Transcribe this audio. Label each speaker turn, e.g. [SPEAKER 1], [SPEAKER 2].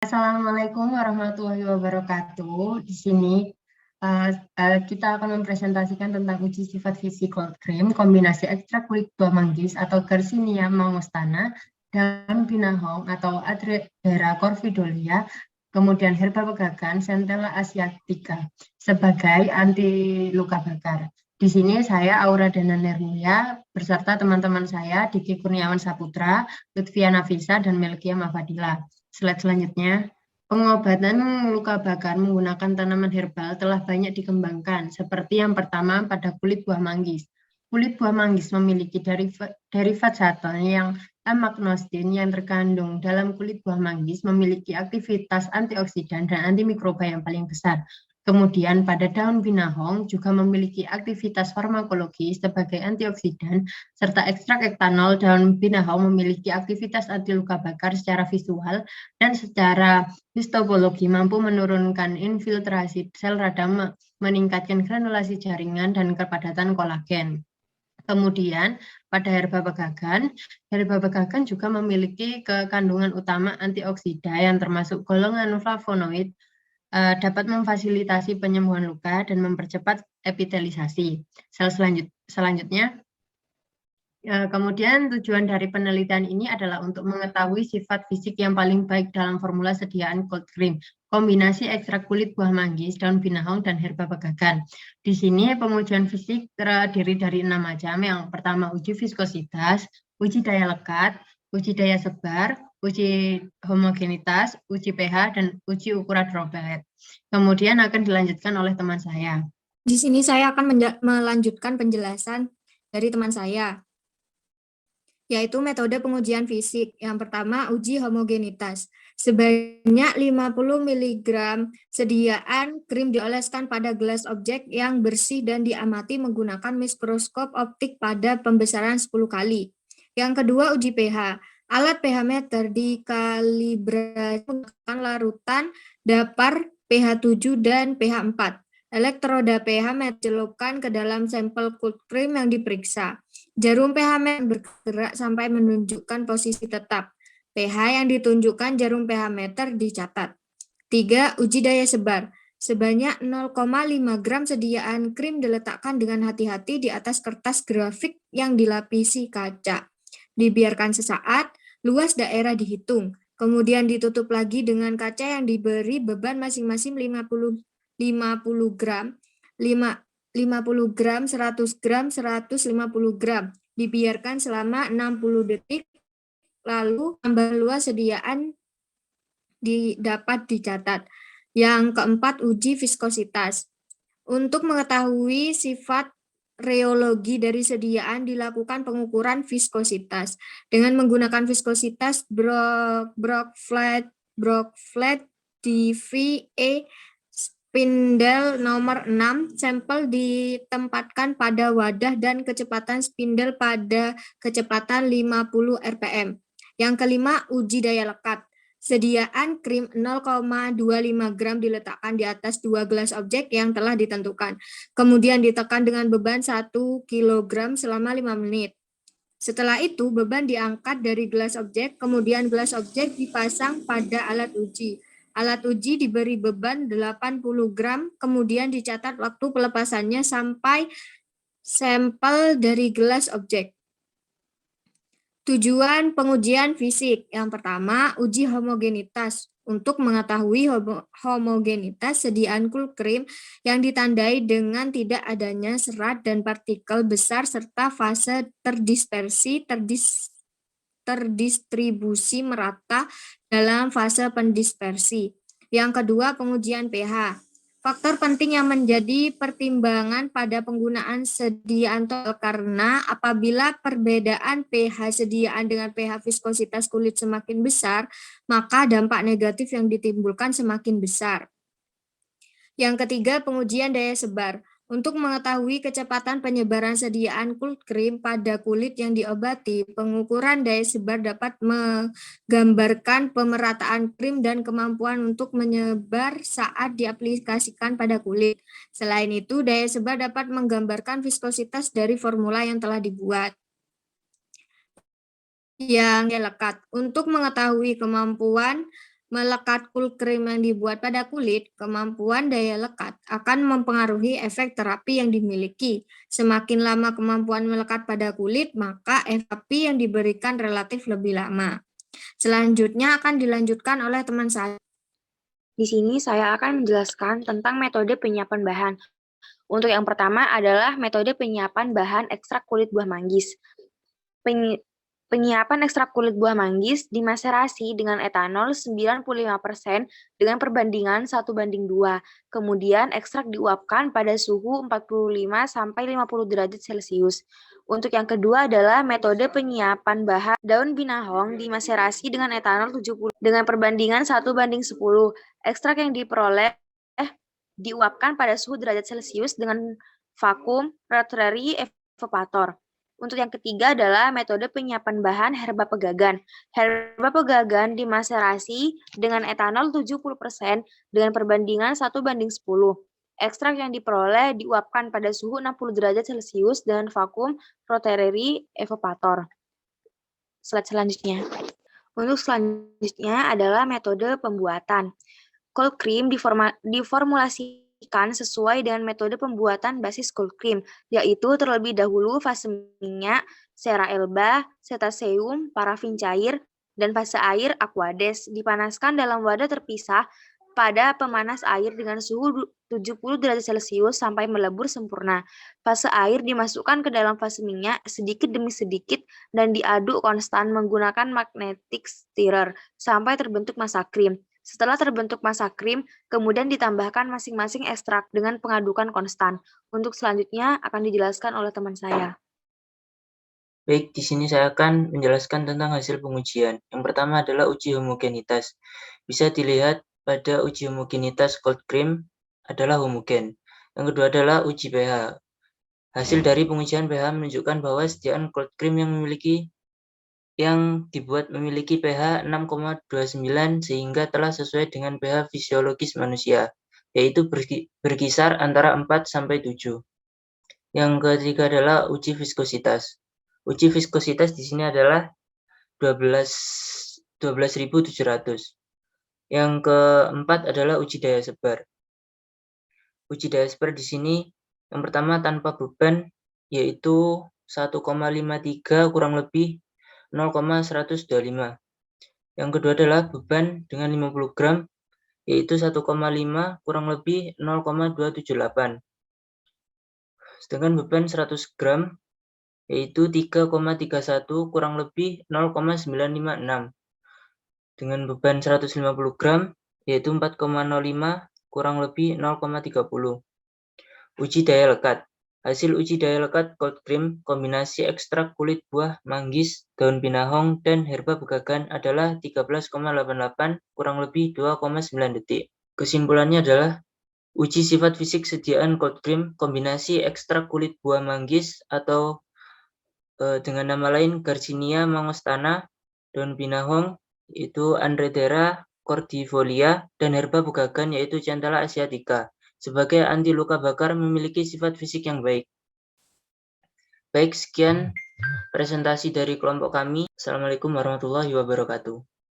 [SPEAKER 1] Assalamualaikum warahmatullahi wabarakatuh. Di sini kita akan mempresentasikan tentang uji sifat fisik cold cream, kombinasi ekstrak kulit buah manggis atau Garcinia mangostana, daun binahong atau Adrera corvidolia, kemudian herba pegagan, Centella asiatica sebagai anti luka bakar. Di sini saya Aura Dana Nermulia beserta teman-teman saya Diki Kurniawan Saputra, Lutfia Nafisa, dan Melkia Mafadila. Slide selanjutnya. Pengobatan luka bakar menggunakan tanaman herbal telah banyak dikembangkan, seperti yang pertama pada kulit buah manggis. Kulit buah manggis memiliki derivat saton yang amagnostin yang terkandung dalam kulit buah manggis memiliki aktivitas antioksidan dan antimikroba yang paling besar. Kemudian pada daun binahong juga memiliki aktivitas farmakologi sebagai antioksidan, serta ekstrak etanol daun binahong memiliki aktivitas anti luka bakar secara visual dan secara histopologi mampu menurunkan infiltrasi sel radang, meningkatkan granulasi jaringan dan kepadatan kolagen. Kemudian pada herba pegagan juga memiliki kandungan utama antioksida yang termasuk golongan flavonoid, dapat memfasilitasi penyembuhan luka dan mempercepat epitelisasi. Sel selanjutnya, kemudian tujuan dari penelitian ini adalah untuk mengetahui sifat fisik yang paling baik dalam formula sediaan cold cream, kombinasi ekstrak kulit buah manggis, daun binahong, dan herba pegagan. Di sini pengujian fisik terdiri dari 6 macam. Yang pertama uji viskositas, uji daya lekat, uji daya sebar, uji homogenitas, uji pH, dan uji ukuran droplet. Kemudian akan dilanjutkan oleh teman saya.
[SPEAKER 2] Di sini saya akan melanjutkan penjelasan dari teman saya, yaitu metode pengujian fisik. Yang pertama, uji homogenitas. Sebanyak 50 mg sediaan krim dioleskan pada gelas objek yang bersih dan diamati menggunakan mikroskop optik pada pembesaran 10 kali. Yang kedua, uji pH. Alat pH meter dikalibrasi menggunakan larutan dapar pH 7 dan pH 4. Elektroda pH dicelupkan ke dalam sampel cold cream yang diperiksa. Jarum pH meter bergerak sampai menunjukkan posisi tetap. pH yang ditunjukkan jarum pH meter dicatat. 3. Uji daya sebar. Sebanyak 0,5 gram sediaan krim diletakkan dengan hati-hati di atas kertas grafik yang dilapisi kaca. Dibiarkan sesaat, luas daerah dihitung. Kemudian ditutup lagi dengan kaca yang diberi beban masing-masing 50 gram, 50 gram, 100 gram, 150 gram. Dibiarkan selama 60 detik, lalu tambah luas sediaan dapat dicatat. Yang keempat, uji viskositas. Untuk mengetahui sifat reologi dari sediaan dilakukan pengukuran viskositas. Dengan menggunakan viskositas Brockflat DVA spindle nomor 6, sampel ditempatkan pada wadah dan kecepatan spindle pada kecepatan 50 rpm. Yang kelima, uji daya lekat. Sediaan krim 0,25 gram diletakkan di atas 2 gelas objek yang telah ditentukan. Kemudian ditekan dengan beban 1 kg selama 5 menit. Setelah itu, beban diangkat dari gelas objek, kemudian gelas objek dipasang pada alat uji. Alat uji diberi beban 80 gram, kemudian dicatat waktu pelepasannya sampai sampel dari gelas objek. Tujuan pengujian fisik. Yang pertama, uji homogenitas. Untuk mengetahui homogenitas sediaan cold cream yang ditandai dengan tidak adanya serat dan partikel besar serta fase terdistribusi merata dalam fase pendispersi. Yang kedua, pengujian pH. Faktor penting yang menjadi pertimbangan pada penggunaan sediaan total karena apabila perbedaan pH sediaan dengan pH viskositas kulit semakin besar, maka dampak negatif yang ditimbulkan semakin besar. Yang ketiga, pengujian daya sebar. Untuk mengetahui kecepatan penyebaran sediaan cold cream pada kulit yang diobati, pengukuran daya sebar dapat menggambarkan pemerataan krim dan kemampuan untuk menyebar saat diaplikasikan pada kulit. Selain itu, daya sebar dapat menggambarkan viskositas dari formula yang telah dibuat. Yang lekat. Untuk mengetahui kemampuan melekat cool cream yang dibuat pada kulit, kemampuan daya lekat akan mempengaruhi efek terapi yang dimiliki. Semakin lama kemampuan melekat pada kulit, maka terapi yang diberikan relatif lebih lama. Selanjutnya akan dilanjutkan oleh teman saya.
[SPEAKER 3] Di sini saya akan menjelaskan tentang metode penyiapan bahan. Untuk yang pertama adalah metode penyiapan bahan ekstrak kulit buah manggis. Penyiapan ekstrak kulit buah manggis dimaserasi dengan etanol 95% dengan perbandingan 1:2. Kemudian ekstrak diuapkan pada suhu 45-50 derajat Celcius. Untuk yang kedua adalah metode penyiapan bahan daun binahong dimaserasi dengan etanol 70 dengan perbandingan 1:10. Ekstrak yang diperoleh diuapkan pada suhu derajat Celcius dengan vakum rotary evaporator. Untuk yang ketiga adalah metode penyiapan bahan herba pegagan. Herba pegagan dimaserasi dengan etanol 70% dengan perbandingan 1:10. Ekstrak yang diperoleh diuapkan pada suhu 60 derajat Celcius dengan vakum rotary evaporator. Slide selanjutnya. Untuk selanjutnya adalah metode pembuatan. Cold cream diformulasikan sesuai dengan metode pembuatan basis cold cream, yaitu terlebih dahulu fase minyak, cera elba, cetaceum, parafin cair, dan fase air aqueous dipanaskan dalam wadah terpisah pada pemanas air dengan suhu 70 derajat Celcius sampai melebur sempurna. Fase air dimasukkan ke dalam fase minyak sedikit demi sedikit dan diaduk konstan menggunakan magnetic stirrer sampai terbentuk massa krim. Setelah terbentuk massa krim, kemudian ditambahkan masing-masing ekstrak dengan pengadukan konstan. Untuk selanjutnya akan dijelaskan oleh teman saya.
[SPEAKER 4] Baik, di sini saya akan menjelaskan tentang hasil pengujian. Yang pertama adalah uji homogenitas. Bisa dilihat pada uji homogenitas cold cream adalah homogen. Yang kedua adalah uji pH. Hasil dari pengujian pH menunjukkan bahwa sediaan cold cream yang dibuat memiliki pH 6,29 sehingga telah sesuai dengan pH fisiologis manusia, yaitu berkisar antara 4-7. Yang ketiga adalah uji viskositas. Uji viskositas di sini adalah 12.700. Yang keempat adalah uji daya sebar. Uji daya sebar di sini yang pertama tanpa beban yaitu 1,53 kurang lebih 0,125. Yang kedua adalah beban dengan 50 gram yaitu 1,5 kurang lebih 0,278. Sedangkan beban 100 gram yaitu 3,31 kurang lebih 0,956. Dengan beban 150 gram yaitu 4,05 kurang lebih 0,30. Uji daya lekat. Hasil uji daya lekat cold cream kombinasi ekstrak kulit buah manggis, daun binahong, dan herba pegagan adalah 13,88 kurang lebih 2,9 detik. Kesimpulannya adalah uji sifat fisik sediaan cold cream kombinasi ekstrak kulit buah manggis atau dengan nama lain Garcinia mangostana, daun binahong yaitu Andretera cordifolia, dan herba pegagan yaitu Centella asiatica. Sebagai anti luka bakar memiliki sifat fisik yang baik. Baik, sekian presentasi dari kelompok kami. Assalamualaikum warahmatullahi wabarakatuh.